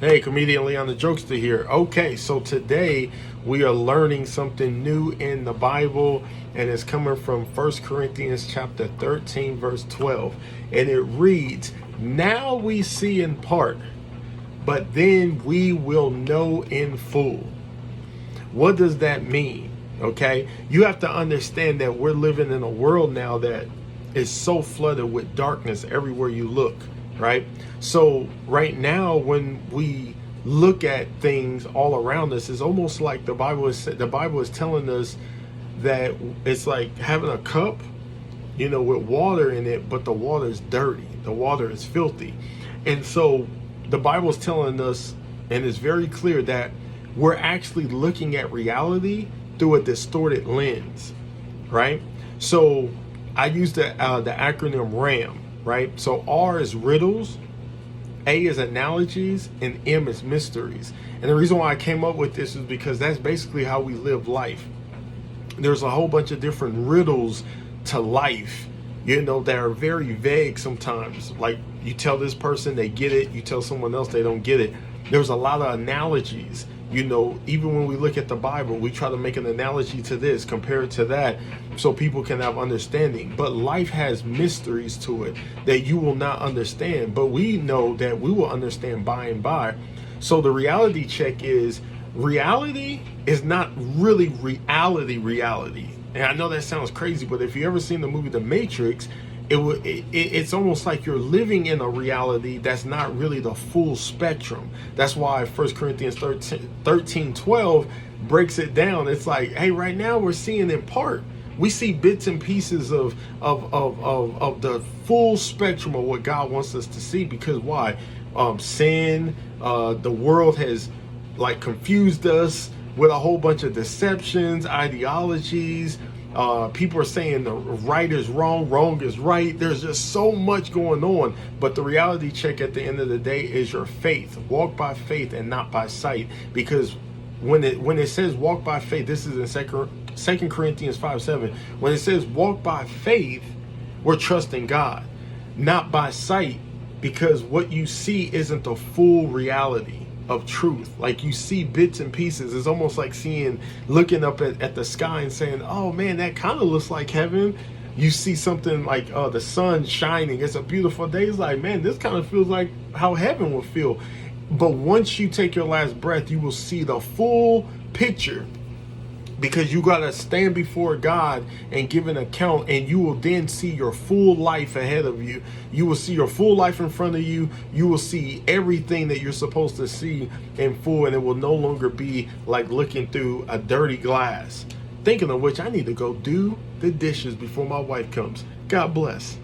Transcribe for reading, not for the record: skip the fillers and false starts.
Hey, comedian Leon the Jokester here. Okay, so today we are learning something new in the Bible, and it's coming from 1 Corinthians chapter 13, verse 12. And it reads, "Now we see in part, but then we will know in full." What does that mean? Okay, you have to understand that we're living in a world now that is so flooded with darkness everywhere you look, right? So right now, when we look at things all around us, it's almost like the Bible is telling us that it's like having a cup, with water in it, but the water is dirty, the water is filthy. And so the Bible is telling us, and it's very clear, that we're actually looking at reality through a distorted lens, right? So I use the acronym RAM, right? So R is riddles, A is analogies, and M is mysteries. And the reason why I came up with this is because that's basically how we live life. There's a whole bunch of different riddles to life, that are very vague sometimes. Like, you tell this person, they get it. You tell someone else, they don't get it. There's a lot of analogies. Even when we look at the Bible, we try to make an analogy to this, compare it to that, so people can have understanding. But life has mysteries to it that you will not understand, but we know that we will understand by and by. So the reality check is, reality is not really reality. And I know that sounds crazy, but if you ever seen the movie The Matrix, it's almost like you're living in a reality that's not really the full spectrum. That's why 1 Corinthians 13:12 breaks it down. It's like, hey, right now we're seeing in part. We see bits and pieces of the full spectrum of what God wants us to see. Because why? Sin, the world has confused us with a whole bunch of deceptions, ideologies. People are saying the right is wrong, wrong is right. There's just so much going on. But the reality check at the end of the day is your faith. Walk by faith and not by sight. Because when it says walk by faith, this is in 2 Corinthians 5:7. When it says walk by faith, we're trusting God, not by sight, because what you see isn't the full reality of truth. Like, you see bits and pieces. It's almost like looking up at the sky and saying, oh man, that kind of looks like heaven. You see something like the sun shining. It's a beautiful day. It's like, man, this kind of feels like how heaven would feel. But once you take your last breath, you will see the full picture, because you got to stand before God and give an account, and you will then see your full life ahead of you. You will see your full life in front of you. You will see everything that you're supposed to see in full, and it will no longer be like looking through a dirty glass. Thinking of which, I need to go do the dishes before my wife comes. God bless.